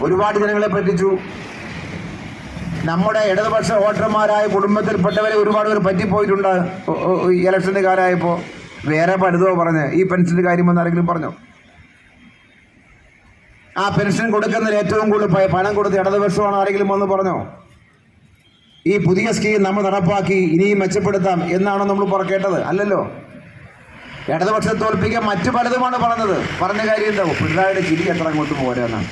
ഒരുപാട് ജനങ്ങളെ പറ്റിച്ചു. നമ്മുടെ ഇടതുപക്ഷ വോട്ടർമാരായ കുടുംബത്തിൽപ്പെട്ടവരെ ഒരുപാട് പേർ പറ്റിപ്പോയിട്ടുണ്ട്. ഇലക്ഷൻ്റെ കാലമായപ്പോൾ വേറെ പലതോ പറഞ്ഞ് ഈ പെൻഷൻ്റെ കാര്യം വന്ന് ആരെങ്കിലും പറഞ്ഞോ? ആ പെൻഷൻ കൊടുക്കുന്നതിൽ ഏറ്റവും കൂടുതൽ പണം കൊടുത്ത് ഇടതുപക്ഷമാണ് ആരെങ്കിലും വന്ന് പറഞ്ഞോ? ഈ പുതിയ സ്കീം നമ്മൾ നടപ്പാക്കി ഇനിയും മെച്ചപ്പെടുത്താം എന്നാണോ നമ്മൾ കേട്ടത്? അല്ലല്ലോ. ഇടതുപക്ഷത്തെ തോൽപ്പിക്കാൻ മറ്റു പലതുമാണ് പറഞ്ഞ കാര്യം എന്താവും? പിണറായിയുടെ ചിരി എത്ര അങ്ങോട്ട് പോരാന്നാണ്.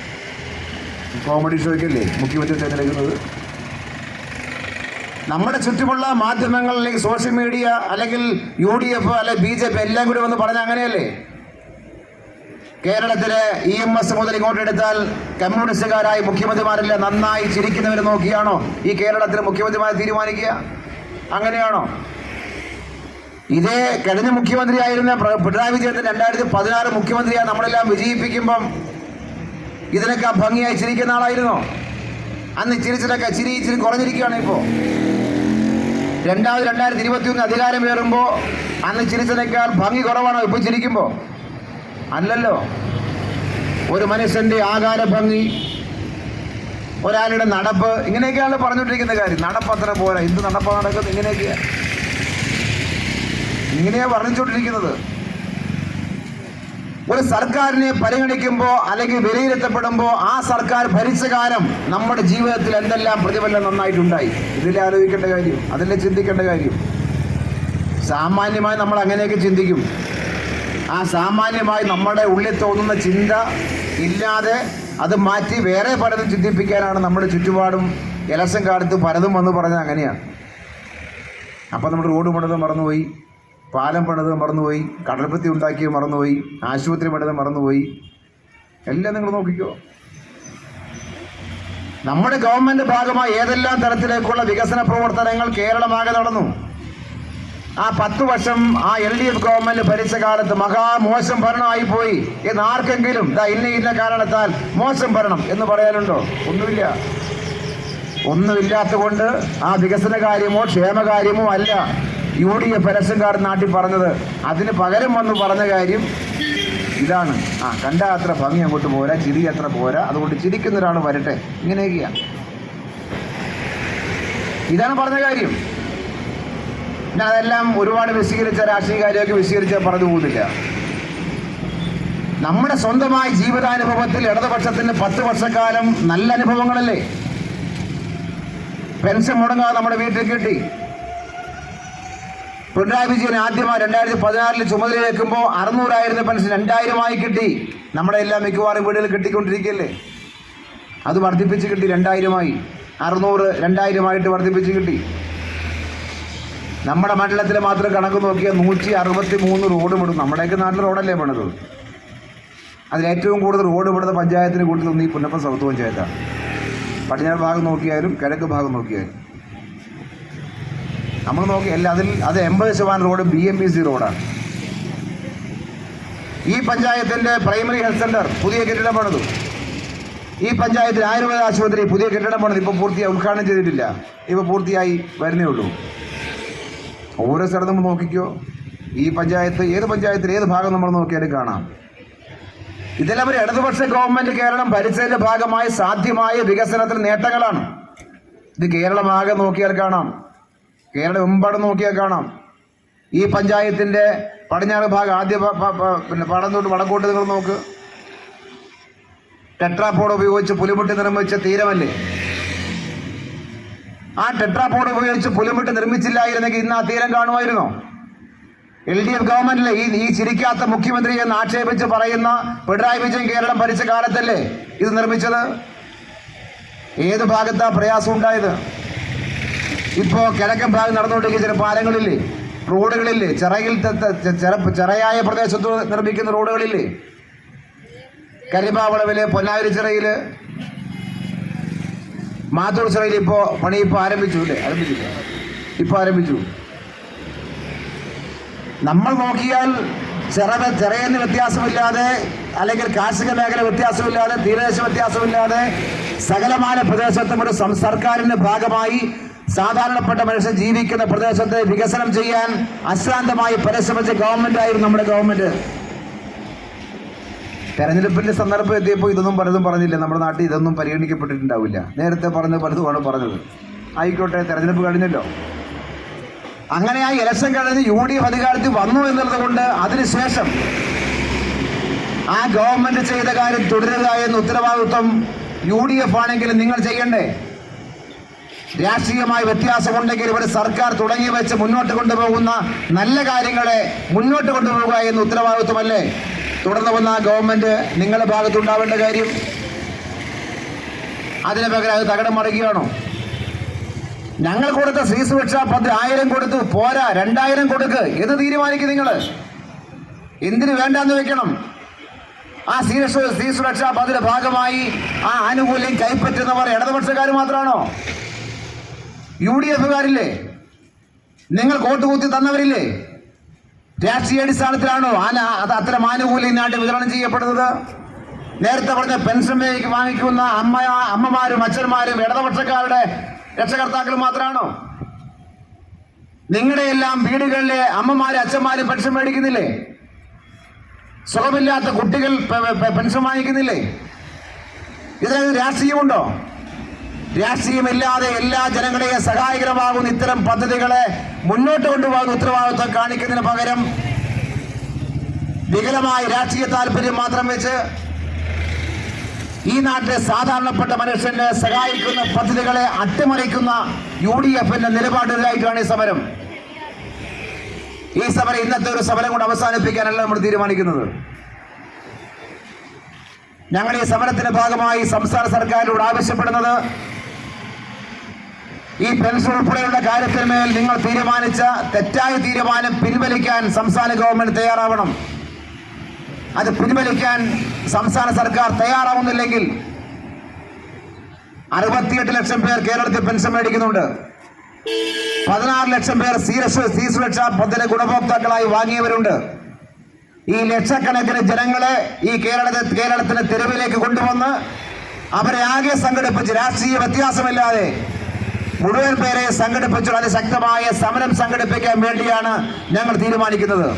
കോമഡി ഷോയ്ക്കല്ലേ മുഖ്യമന്ത്രി തിരഞ്ഞെടുക്കുന്നത്? നമ്മുടെ ചുറ്റുമുള്ള മാധ്യമങ്ങൾ അല്ലെങ്കിൽ സോഷ്യൽ മീഡിയ അല്ലെങ്കിൽ UDF അല്ലെങ്കിൽ BJP എല്ലാം കൂടി വന്ന് പറഞ്ഞ അങ്ങനെയല്ലേ? കേരളത്തിലെ EMS മുതൽ ഇങ്ങോട്ട് എടുത്താൽ കമ്മ്യൂണിസ്റ്റുകാരായ മുഖ്യമന്ത്രിമാരെല്ലാം നന്നായി ചിരിക്കുന്നവരെ നോക്കിയാണോ ഈ കേരളത്തിലെ മുഖ്യമന്ത്രിമാരെ തീരുമാനിക്കുക? അങ്ങനെയാണോ? ഇതേ കഴിഞ്ഞ മുഖ്യമന്ത്രിയായിരുന്ന പിണറായി വിജയൻ 2016 മുഖ്യമന്ത്രിയായി നമ്മളെല്ലാം വിജയിപ്പിക്കുമ്പം ഇതിനൊക്കെ ഭംഗിയായി ചിരിക്കുന്ന ആളായിരുന്നോ? അന്ന് ചിരിച്ചിട്ടൊക്കെ ചിരി കുറഞ്ഞിരിക്കുകയാണ്. ഇപ്പോൾ 2021 അധികാരമേറുമ്പോൾ അന്ന് ചിരിച്ചതിനേക്കാൾ ഭംഗി കുറവാണോ ഇപ്പോൾ ചിരിക്കുമ്പോൾ? അല്ലല്ലോ. ഒരു മനുഷ്യന്റെ ആകാര ഭംഗി, ഒരാളുടെ നടപ്പ്, ഇങ്ങനെയൊക്കെയാണ് പറഞ്ഞുകൊണ്ടിരിക്കുന്ന കാര്യം. നടപ്പ് അത്ര പോരാ. എന്ത് നടപ്പാണ് നടക്കുന്നത്? ഇങ്ങനെയാണ് വർണ്ണിച്ചുകൊണ്ടിരിക്കുന്നത്. ഒരു സർക്കാരിനെ പരിഗണിക്കുമ്പോൾ അല്ലെങ്കിൽ വിലയിരുത്തപ്പെടുമ്പോൾ ആ സർക്കാർ ഭരിച്ച കാലം നമ്മുടെ ജീവിതത്തിൽ എന്തെല്ലാം പ്രതിഫലം നന്നായിട്ടുണ്ടായി, ഇതിലെ ആലോചിക്കേണ്ട കാര്യം, അതിലെ ചിന്തിക്കേണ്ട കാര്യം. സാമാന്യമായി നമ്മൾ അങ്ങനെയൊക്കെ ചിന്തിക്കും. ആ സാമാന്യമായി നമ്മുടെ ഉള്ളിൽ തോന്നുന്ന ചിന്ത ഇല്ലാതെ അത് മാറ്റി വേറെ പലതും ചിന്തിപ്പിക്കാനാണ് നമ്മുടെ ചുറ്റുപാടും ഇലക്ഷൻ കാലത്ത് പലതും വന്ന് പറഞ്ഞത്. അങ്ങനെയാണ്. അപ്പം നമ്മൾ റോഡ് പണിത് മറന്നുപോയി, പാലം പണിത് മറന്നുപോയി, കടൽപ്പത്തി ഉണ്ടാക്കിയത് മറന്നുപോയി, ആശുപത്രി പണിത് മറന്നുപോയി. എല്ലാം നിങ്ങൾ നോക്കിക്കോ. നമ്മുടെ ഗവൺമെന്റ് ഭാഗമായി ഏതെല്ലാം തരത്തിലേക്കുള്ള വികസന പ്രവർത്തനങ്ങൾ കേരളമാകെ നടന്നു. ആ 10 വർഷം ആ LDF ഗവൺമെന്റ് ഭരിച്ച കാലത്ത് മഹാമോശം ഭരണമായിപ്പോയി എന്ന് ആർക്കെങ്കിലും ഇന്ന കാരണത്താൽ മോശം ഭരണം എന്ന് പറയാനുണ്ടോ? ഒന്നുമില്ലാത്തതുകൊണ്ട് ആ വികസന കാര്യമോ ക്ഷേമകാര്യമോ അല്ല UDF ഇലക്ഷൻകാരൻ നാട്ടിൽ പറഞ്ഞത്. അതിന് പകരം വന്ന് പറഞ്ഞ കാര്യം ഇതാണ്. കണ്ട അത്ര ഭംഗി അങ്ങോട്ട് പോരാ, ചിരി അത്ര പോരാ, അതുകൊണ്ട് ചിരിക്കുന്ന ഒരാൾ വരട്ടെ. ഇങ്ങനെയൊക്കെയാണ്. ഇതാണ് പറഞ്ഞ കാര്യം. ഞാൻ അതെല്ലാം ഒരുപാട് വിശദീകരിച്ച രാഷ്ട്രീയകാര്യമൊക്കെ വിശദീകരിച്ചാൽ പറഞ്ഞു പോകുന്നില്ല. നമ്മുടെ സ്വന്തമായ ജീവിതാനുഭവത്തിൽ ഇടതുപക്ഷത്തിന് 10 വർഷക്കാലം നല്ല അനുഭവങ്ങളല്ലേ? പെൻഷൻ മുടങ്ങാതെ നമ്മുടെ വീട്ടിൽ കിട്ടി. പിണറായി വിജയൻ ആദ്യമായി 2016 ചുമതലയേൽക്കുമ്പോൾ 600 പെൻഷൻ 2000 കിട്ടി. നമ്മുടെ എല്ലാം മിക്കവാറും വീടുകൾ കിട്ടിക്കൊണ്ടിരിക്കുകയല്ലേ? അത് വർദ്ധിപ്പിച്ച് കിട്ടി. 2000 600 2000 വർദ്ധിപ്പിച്ച് കിട്ടി. നമ്മുടെ മണ്ഡലത്തിൽ മാത്രം കണക്ക് നോക്കിയാൽ 163 റോഡ് വിടും. നമ്മുടെയൊക്കെ നാട്ടിൽ റോഡല്ലേ പണിത്. അതിലേറ്റവും കൂടുതൽ റോഡ് വിടുന്ന പഞ്ചായത്തിന് കൂടുതൽ ഈ പുന്നപ്പൻ സൗത്ത് പഞ്ചായത്താണ്. പടിഞ്ഞാറ് ഭാഗം നോക്കിയാലും കിഴക്ക് ഭാഗം നോക്കിയാലും നമ്മൾ നോക്കിയല്ല അത് 80% റോഡ് BMPC റോഡാണ്. ഈ പഞ്ചായത്തിൻ്റെ പ്രൈമറി ഹെൽത്ത് സെൻ്റർ പുതിയ കെട്ടിടം പണിതു. ഈ പഞ്ചായത്തിൽ ആയുർവേദ ആശുപത്രി പുതിയ കെട്ടിടം പണിത്. ഇപ്പോൾ പൂർത്തിയായി, ഉദ്ഘാടനം ചെയ്തിട്ടില്ല. ഇപ്പോൾ പൂർത്തിയായി വരുന്നേ ഉള്ളൂ. ഓരോ സ്ഥലത്തും നമ്മൾ നോക്കിക്കോ. ഈ പഞ്ചായത്ത് ഏത് പഞ്ചായത്തിൽ ഏത് ഭാഗം നമ്മൾ നോക്കിയാലും കാണാം. ഇതെല്ലാം ഒരു ഇടതുപക്ഷ ഗവൺമെന്റ് കേരളം ഭരിച്ചതിന്റെ ഭാഗമായി സാധ്യമായ വികസനത്തിൽ നേട്ടങ്ങളാണ്. ഇത് കേരളമാകെ നോക്കിയാൽ കാണാം, കേരളം എമ്പാടും നോക്കിയാൽ കാണാം. ഈ പഞ്ചായത്തിന്റെ പടിഞ്ഞാറ് ഭാഗം പാടം തൊട്ട് വടക്കോട്ട് നിങ്ങൾ നോക്ക്. ടെട്രാപോഡ് ഉപയോഗിച്ച് പുലിമുട്ടി നിർമ്മിച്ച തീരമല്ലേ? ആ ടെട്രാപോഡ് ഉപയോഗിച്ച് പുലിമുട്ട് നിർമ്മിച്ചില്ലായിരുന്നെങ്കിൽ ഇന്ന് ആ തീരം കാണുമായിരുന്നോ? LDF ഗവൺമെന്റിലെ ഈ ചിരിക്കാത്ത മുഖ്യമന്ത്രി എന്ന് ആക്ഷേപിച്ച് പറയുന്ന പിണറായി വിജയൻ കേരളം ഭരിച്ച കാലത്തല്ലേ ഇത് നിർമ്മിച്ചത്? ഏത് ഭാഗത്താ പ്രയാസം ഉണ്ടായത്? ഇപ്പോൾ കിഴക്കൻ ഭാഗം നടന്നുകൊണ്ടിരിക്കുന്ന ചില പാലങ്ങളില്ലേ, റോഡുകളില്ലേ, ചെറയായ പ്രദേശത്ത് നിർമ്മിക്കുന്ന റോഡുകളില്ലേ? കരിമ്പാവളവില്, പൊന്നാരിച്ചിറയില്, മാത്തൂർ ചിറയിൽ പണി ആരംഭിച്ചു അല്ലേ? ആരംഭിച്ചു. നമ്മൾ നോക്കിയാൽ ചെറിയെന്ന് വ്യത്യാസമില്ലാതെ, അല്ലെങ്കിൽ കാർഷിക മേഖല വ്യത്യാസമില്ലാതെ, തീരദേശ വ്യത്യാസമില്ലാതെ സകലമായ പ്രദേശത്തും ഒരു സർക്കാരിന്റെ ഭാഗമായി സാധാരണപ്പെട്ട മനുഷ്യൻ ജീവിക്കുന്ന പ്രദേശത്തെ വികസനം ചെയ്യാൻ അശ്രാന്തമായി പരിശ്രമിച്ച ഗവൺമെന്റ് ആയിരുന്നു നമ്മുടെ ഗവൺമെന്റ്. തെരഞ്ഞെടുപ്പിന്റെ സന്ദർഭം എത്തിയപ്പോൾ ഇതൊന്നും പലതും പറഞ്ഞില്ല. നമ്മുടെ നാട്ടിൽ ഇതൊന്നും പരിഗണിക്കപ്പെട്ടിട്ടുണ്ടാവില്ല. നേരത്തെ പലതുമാണ് പറഞ്ഞത്. ആയിക്കോട്ടെ, തെരഞ്ഞെടുപ്പ് കഴിഞ്ഞല്ലോ. അങ്ങനെ ആ ഇലക്ഷൻ കഴിഞ്ഞ് UDF അധികാരത്തിൽ വന്നു എന്നുള്ളത് കൊണ്ട് അതിനുശേഷം ആ ഗവൺമെന്റ് ചെയ്ത കാര്യം തുടരുക എന്ന ഉത്തരവാദിത്വം UDF ആണെങ്കിലും നിങ്ങൾ ചെയ്യണ്ടേ? രാഷ്ട്രീയമായ വ്യത്യാസമുണ്ടെങ്കിൽ ഒരു സർക്കാർ തുടങ്ങി വെച്ച് മുന്നോട്ട് കൊണ്ടുപോകുന്ന നല്ല കാര്യങ്ങളെ മുന്നോട്ട് കൊണ്ടുപോകുക എന്ന ഉത്തരവാദിത്വമല്ലേ തുടർന്ന് വന്ന ഗവൺമെന്റ് നിങ്ങളുടെ ഭാഗത്തുണ്ടാവേണ്ട കാര്യം? അതിന് പകരം അത് തകിടം മറിക്കുകയാണോ? ഞങ്ങൾ കൊടുത്ത സ്ത്രീ സുരക്ഷാ പദ്ധതി 1000 കൊടുത്തു, പോരാ 2000 കൊടുക്ക് എന്ന് തീരുമാനിക്കും നിങ്ങൾ. എന്തിനു വേണ്ടാന്ന് വെക്കണം? ആ സ്ത്രീ സുരക്ഷാ പദ്ധതിയുടെ ഭാഗമായി ആ ആനുകൂല്യം കൈപ്പറ്റുന്നവർ ഇടതുപക്ഷക്കാർ മാത്രമാണോ? UDFകാരില്ലേ? നിങ്ങൾ കോട്ടുകുത്തി തന്നവരില്ലേ? രാഷ്ട്രീയ അടിസ്ഥാനത്തിലാണോ അത് അത്തരം ആനുകൂല്യം നാട്ടിൽ വിതരണം ചെയ്യപ്പെടുന്നത്? നേരത്തെ പറഞ്ഞ പെൻഷൻ വാങ്ങിക്കുന്ന അമ്മമാരും അച്ഛന്മാരും ഇടതുപക്ഷക്കാരുടെ രക്ഷകർത്താക്കളും മാത്രമാണോ? നിങ്ങളുടെ എല്ലാം വീടുകളിലെ അമ്മമാരും അച്ഛന്മാരും പെൻഷൻ മേടിക്കുന്നില്ലേ? സുഖമില്ലാത്ത കുട്ടികൾ പെൻഷൻ വാങ്ങിക്കുന്നില്ലേ? ഇതിനകത്ത് രാഷ്ട്രീയമുണ്ടോ? രാഷ്ട്രീയമില്ലാതെ എല്ലാ ജനങ്ങളെയും സഹായകരമാകുന്ന ഇത്തരം പദ്ധതികളെ മുന്നോട്ട് കൊണ്ടുപോകുന്ന ഉത്തരവാദിത്വം കാണിക്കുന്നതിന് പകരം വികലമായ രാഷ്ട്രീയ താല്പര്യം മാത്രം വെച്ച് ഈ നാട്ടിലെ സാധാരണപ്പെട്ട മനുഷ്യനെ സഹായിക്കുന്ന പദ്ധതികളെ അട്ടിമറിക്കുന്ന UDFന്റെ നിലപാടുകളായിട്ടാണ് ഈ സമരം. ഈ സമരം ഇന്നത്തെ ഒരു സമരം കൊണ്ട് അവസാനിപ്പിക്കാനല്ല നമ്മൾ തീരുമാനിക്കുന്നത്. ഞങ്ങൾ ഈ സമരത്തിന്റെ ഭാഗമായി സംസ്ഥാന സർക്കാരിനോട് ആവശ്യപ്പെടുന്നത് ഈ പെൻഷൻ ഉൾപ്പെടെയുള്ള കാര്യത്തിന്മേൽ നിങ്ങൾ തീരുമാനിച്ച തെറ്റായ തീരുമാനം പിൻവലിക്കാൻ സംസ്ഥാന ഗവൺമെന്റ് തയ്യാറാവണം. അത് പിൻവലിക്കാൻ സംസ്ഥാന സർക്കാർ തയ്യാറാവുന്നില്ലെങ്കിൽ 68 ലക്ഷം പേർ കേരളത്തിൽ പെൻഷൻ മേടിക്കുന്നുണ്ട്. 16 ലക്ഷം പേർ സ്ത്രീ സുരക്ഷാ പദ്ധതി ഗുണഭോക്താക്കളായി വാങ്ങിയവരുണ്ട്. ഈ ലക്ഷക്കണക്കിന് ജനങ്ങളെ ഈ കേരളത്തിന് തെരുവിലേക്ക് കൊണ്ടുവന്ന് അവരെ ആകെ സംഘടിപ്പിച്ച് രാഷ്ട്രീയ വ്യത്യാസമില്ലാതെ മുഴുവൻ പേരെ സംഘടിപ്പിച്ചുള്ള അതിശക്തമായ സമരം സംഘടിപ്പിക്കാൻ വേണ്ടിയാണ് ഞങ്ങൾ തീരുമാനിക്കുന്നത്.